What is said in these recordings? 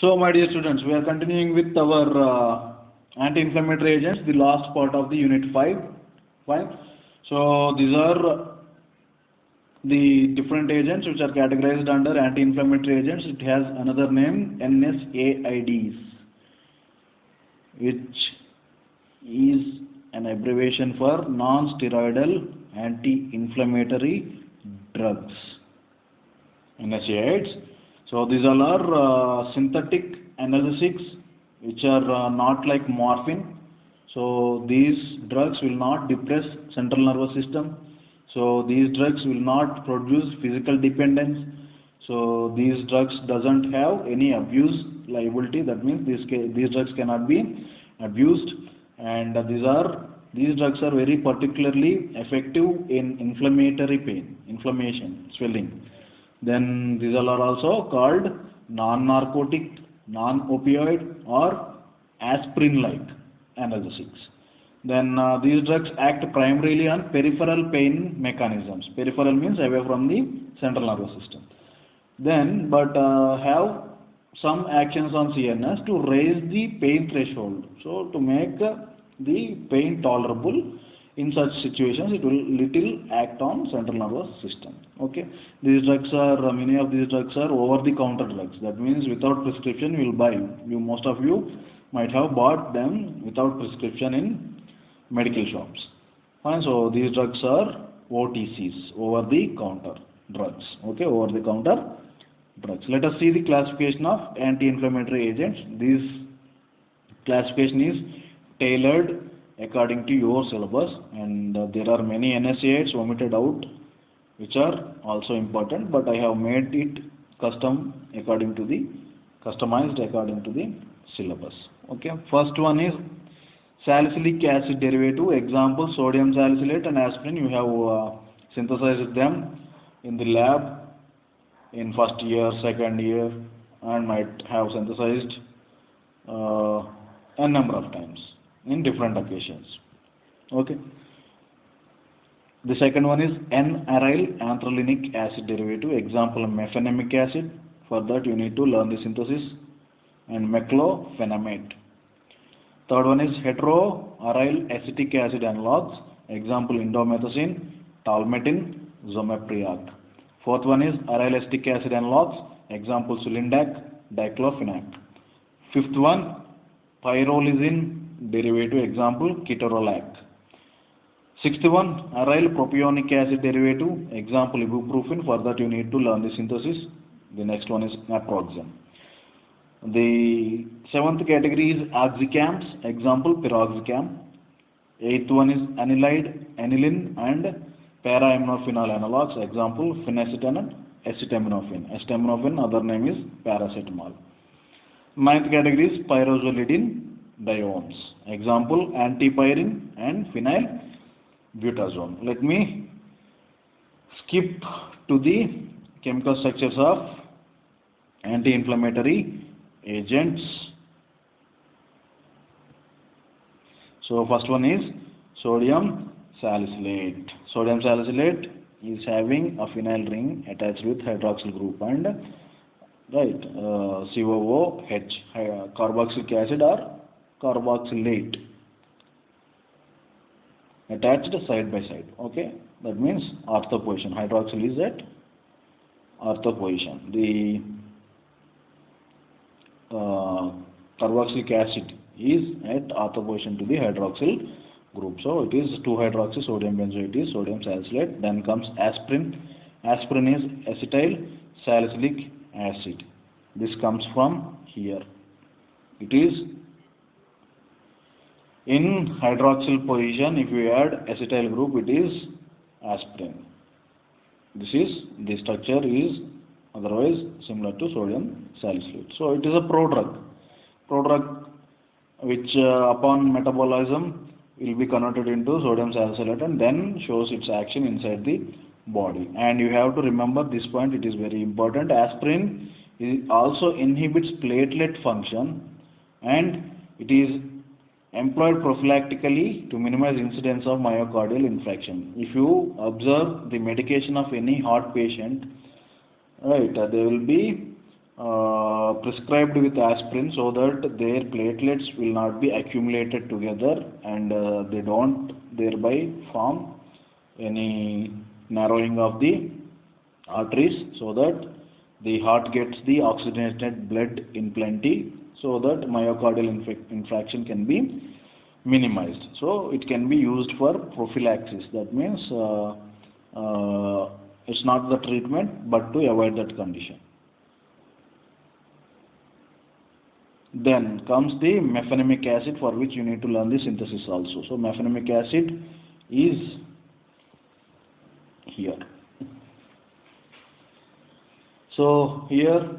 So, my dear students, we are continuing with our anti-inflammatory agents, the last part of the unit 5. Fine. So, these are the different agents which are categorized under anti-inflammatory agents. It has another name, NSAIDs, which is an abbreviation for non-steroidal anti-inflammatory drugs. NSAIDs. So these all are synthetic analgesics which are not like morphine. So these drugs will not depress central nervous system. So these drugs will not produce physical dependence. So these drugs doesn't have any abuse liability. That means these drugs cannot be abused, and these drugs are very particularly effective in inflammatory pain, inflammation, swelling. Then these all are also called non-narcotic, non-opioid or aspirin-like analgesics. Then these drugs act primarily on peripheral pain mechanisms. Peripheral means away from the central nervous system. Then, but have some actions on CNS to raise the pain threshold. So to make the pain tolerable. In such situations, it will little act on central nervous system. Okay, these drugs are many of these drugs are over-the-counter drugs. That means without prescription you will buy. Most of you might have bought them without prescription in medical shops. And so these drugs are OTCs, over-the-counter drugs. Okay, over-the-counter drugs. Let us see the classification of anti-inflammatory agents. This classification is tailored according to your syllabus, and there are many NSAIDs omitted out which are also important, but I have made it customized according to the syllabus. Okay, first one is salicylic acid derivative. Example, sodium salicylate and aspirin. You have synthesized them in the lab in first year, second year, and might have synthesized a number of times in different occasions. Okay. The second one is N-aryl anthralinic acid derivative. Example, mefenamic acid. For that you need to learn the synthesis. And meclofenamate. Third one is heteroaryl acetic acid analogs. Example, indomethacin, talmetin, zomepriag. Fourth one is aryl acetic acid analogs. Example, sulindac, diclofenac. Fifth one, pyrrolizine derivative. Example, ketorolac. Sixth one, aryl propionic acid derivative. Example, ibuprofen. For that you need to learn the synthesis. The next one is naproxen. The seventh category is oxycams. Example, piroxicam. Eighth one is aniline and para-aminophenol analogs. Example, phenacetin and acetaminophen. Acetaminophen, other name is paracetamol. Ninth category is pyrrolidine diones. Example, antipyrin and phenylbutazone. Let me skip to the chemical structures of anti-inflammatory agents. So first one is sodium salicylate. Sodium salicylate is having a phenyl ring attached with hydroxyl group and COOH, carboxylic acid or carboxylate attached side by side. Okay, that means ortho position. Hydroxyl is at ortho position. The carboxylic acid is at ortho position to the hydroxyl group. So it is 2-hydroxy sodium benzoate is sodium salicylate. Then comes aspirin. Aspirin is acetyl salicylic acid. This comes from here. It is in hydroxyl position. If you add acetyl group, it is aspirin. The structure is otherwise similar to sodium salicylate. So it is a prodrug which upon metabolism will be converted into sodium salicylate and then shows its action inside the body. And you have to remember this point, it is very important. Aspirin also inhibits platelet function and it is employed prophylactically to minimize incidence of myocardial infarction. If you observe the medication of any heart patient, right, they will be prescribed with aspirin so that their platelets will not be accumulated together and they don't thereby form any narrowing of the arteries, so that the heart gets the oxygenated blood in plenty, so that myocardial infarction can be minimized. So it can be used for prophylaxis. That means it's not the treatment but to avoid that condition. Then comes the mefenamic acid, for which you need to learn the synthesis also. So mefenamic acid is here. So here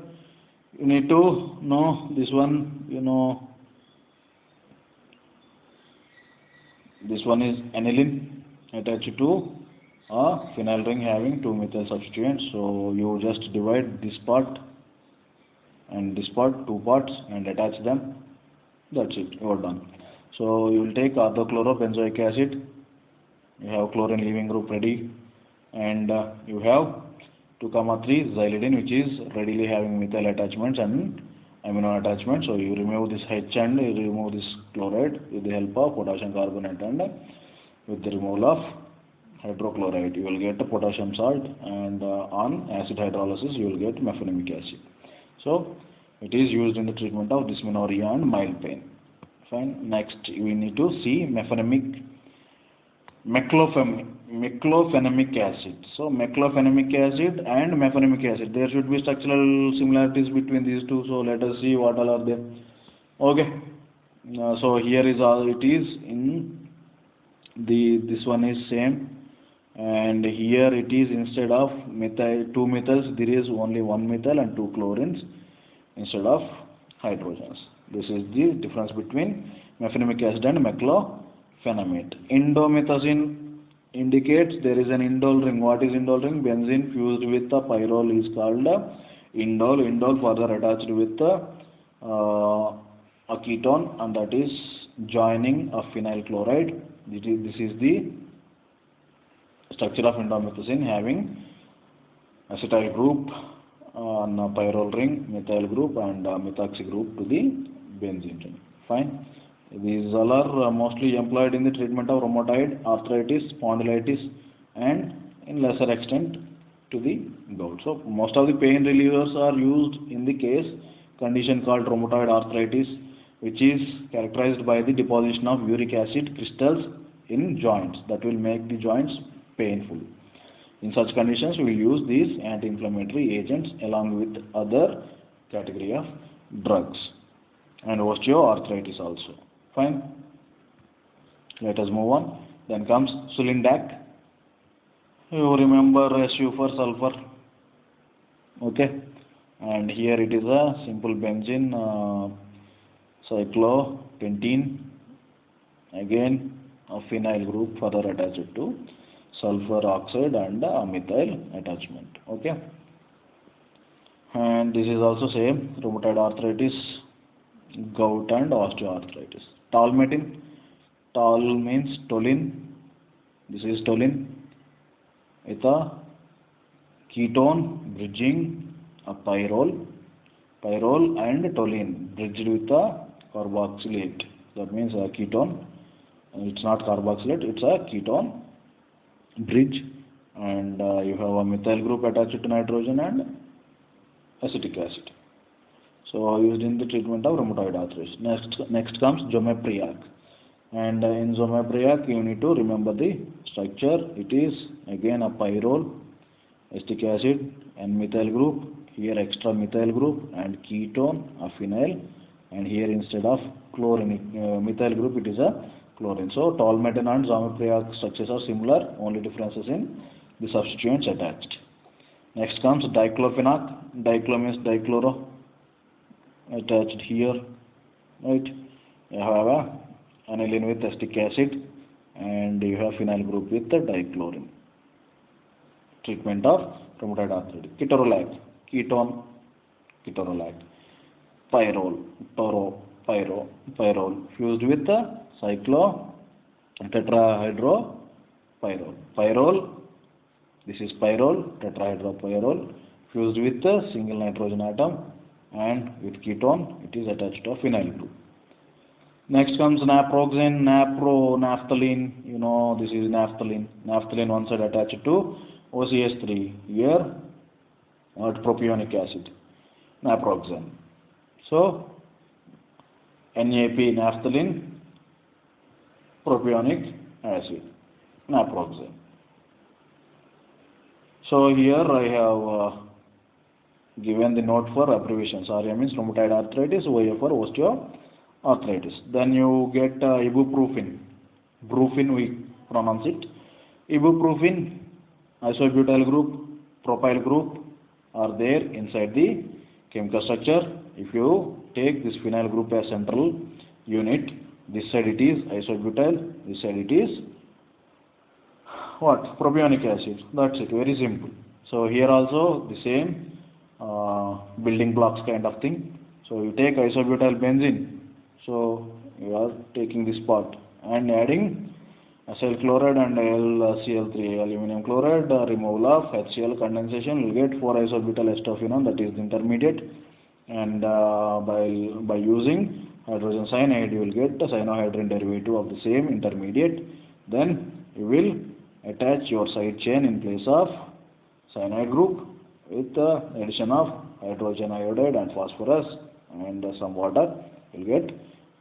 you need to know this one, this one is aniline attached to a phenyl ring having 2 methyl substituents. So you just divide this part and this part, 2 parts, and attach them. That's it, you are done. So you will take orthochlorobenzoic acid, you have chlorine leaving group ready, and you have 2,3 xylidine, which is readily having methyl attachments and amino attachments. So you remove this H and you remove this chloride with the help of potassium carbonate, and with the removal of hydrochloride you will get a potassium salt, and on acid hydrolysis you will get mefenamic acid. So it is used in the treatment of dysmenorrhea and mild pain. Fine. Next we need to see meclofenamic acid. So meclofenamic acid and mefenamic acid, there should be structural similarities between these two. So let us see what all are there. Okay. So here is all it is in this one is same, and here it is instead of 2 methyls there is only 1 methyl and 2 chlorines instead of hydrogens. This is the difference between mefenamic acid and meclofenamate. Indomethacin indicates there is an indole ring. What is indole ring? Benzene fused with a pyrrole is called indole. Indole further attached with a ketone, and that is joining a phenyl chloride. This is the structure of indomethacin, having acetyl group on a pyrrole ring, methyl group, and methoxy group to the benzene ring. Fine. These all are mostly employed in the treatment of rheumatoid arthritis, spondylitis, and in lesser extent to the gout. So most of the pain relievers are used in the condition called rheumatoid arthritis, which is characterized by the deposition of uric acid crystals in joints that will make the joints painful. In such conditions we will use these anti-inflammatory agents along with other category of drugs, and osteoarthritis also. Fine. Let us move on. Then comes Sulindac. You remember Su for sulfur. Okay. And here it is a simple benzene, cyclopentene, again a phenyl group further attached to sulfur oxide and a methyl attachment. Okay. And this is also same, rheumatoid arthritis, gout, and osteoarthritis. Tolmetin. Tol means toluene. This is toluene with a ketone bridging a pyrrole and toluene bridged with a carboxylate. That means a ketone. It's not carboxylate, it's a ketone bridge, and you have a methyl group attached to nitrogen and acetic acid. So used in the treatment of rheumatoid arthritis. Next comes Zomepriac, and in Zomepriac you need to remember the structure. It is again a pyrrole, acetic acid, and methyl group. Here extra methyl group and ketone, a phenyl, and here instead of chlorine, methyl group, it is a chlorine. So Tolmetin and Zomepriac structures are similar, only differences in the substituents attached. Next comes Diclofenac. Diclo means dichloro, attached here, right? You have a aniline with acetic acid, and you have phenyl group with the dichlorine. Treatment of rheumatoid arthritis. Ketorolac, ketone, ketorolac. Pyrrole, pyrrole, fused with the tetrahydropyrrole. Pyrrole, this is pyrrole, tetrahydropyrrole, fused with the single nitrogen atom, and with ketone it is attached to a phenyl group. Next comes naproxen, naphthalene. You know, this is naphthalene. Naphthalene one side attached to OCH3. Here, propionic acid, naproxen. So, NAP, naphthalene, propionic acid, naproxen. So here I have given the note for abbreviations. RA means rheumatoid arthritis, OA for osteoarthritis. Then you get ibuprofen. Brufen we pronounce it. Ibuprofen, isobutyl group, propyl group are there inside the chemical structure. If you take this phenyl group as central unit, this side it is isobutyl, this side it is what? Propionic acid. That's it, very simple. So here also the same building blocks kind of thing. So you take isobutyl benzene, so you are taking this part and adding acyl chloride and LCl3, aluminum chloride, removal of HCl condensation, you will get 4-isobutyl estophenone, that is the intermediate, and by using hydrogen cyanide you will get the cyanohydrin derivative of the same intermediate. Then you will attach your side chain in place of cyanide group with the addition of hydrogen iodide and phosphorus and some water. You will get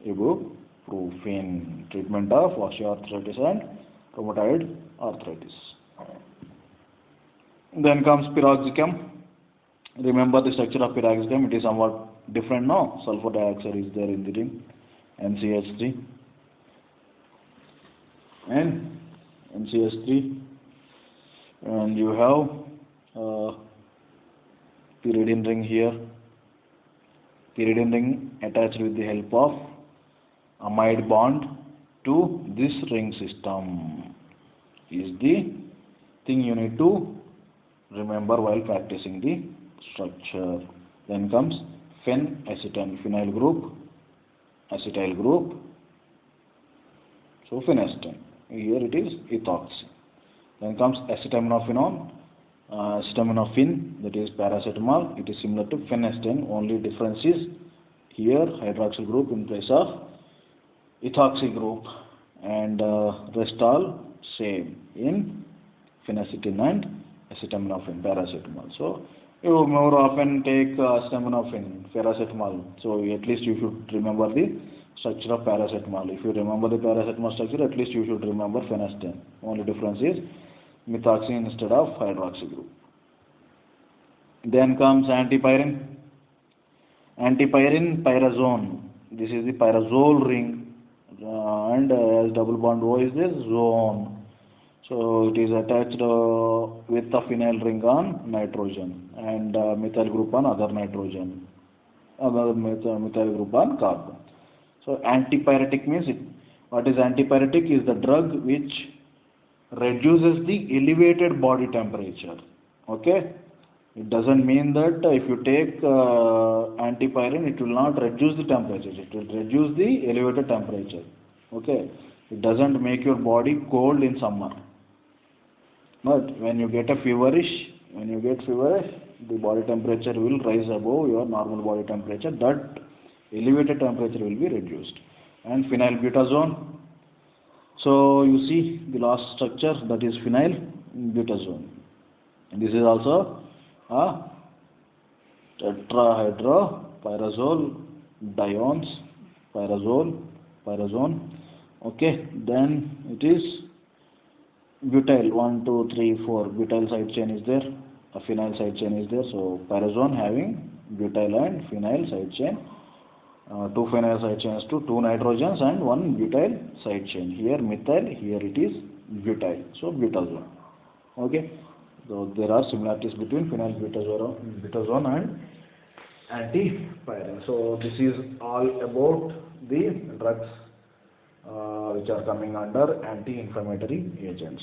ibuprofen, treatment of osteoarthritis and rheumatoid arthritis. Then comes piroxicam. Remember the structure of piroxicam, it is somewhat different now. Sulfur dioxide is there in the ring, NCH3 and NCH3, and you have pyridine ring here. Pyridine ring attached with the help of amide bond to this ring system is the thing you need to remember while practicing the structure. Then comes phenacetin, phenyl group, acetyl group, so phenacetin. Here it is ethoxy. Then comes acetaminophenone, acetaminophen, that is paracetamol. It is similar to phenacetin, only difference is here hydroxyl group in place of ethoxy group, and rest all same in phenacetin and acetaminophen, paracetamol. So you more often take acetaminophen, paracetamol. So at least you should remember the structure of paracetamol. If you remember the paracetamol structure, at least you should remember phenacetin. Only difference is methoxy instead of hydroxy group. Then comes antipyrin. Antipyrin, pyrazone. This is the pyrazole ring, and as double bond O is this zone. So it is attached with the phenyl ring on nitrogen and methyl group on other nitrogen, other methyl group on carbon. So antipyretic means what is antipyretic is the drug which reduces the elevated body temperature. Okay, it doesn't mean that if you take antipyrin it will not reduce the temperature, it will reduce the elevated temperature. Okay, it doesn't make your body cold in summer. But when you get feverish, the body temperature will rise above your normal body temperature. That elevated temperature will be reduced. And phenylbutazone. So you see the last structure, that is phenylbutazone. This is also a tetrahydropyrazole diones, pyrazone. Okay, then it is butyl, 1, 2, 3, 4. Butyl side chain is there, a phenyl side chain is there. So pyrazone having butyl and phenyl side chain. 2 phenyl side chains to 2 nitrogens and 1 butyl side chain. Here methyl, here it is butyl. So butazone. Okay. So there are similarities between phenylbutazone and antipyrin. So this is all about the drugs which are coming under anti-inflammatory agents.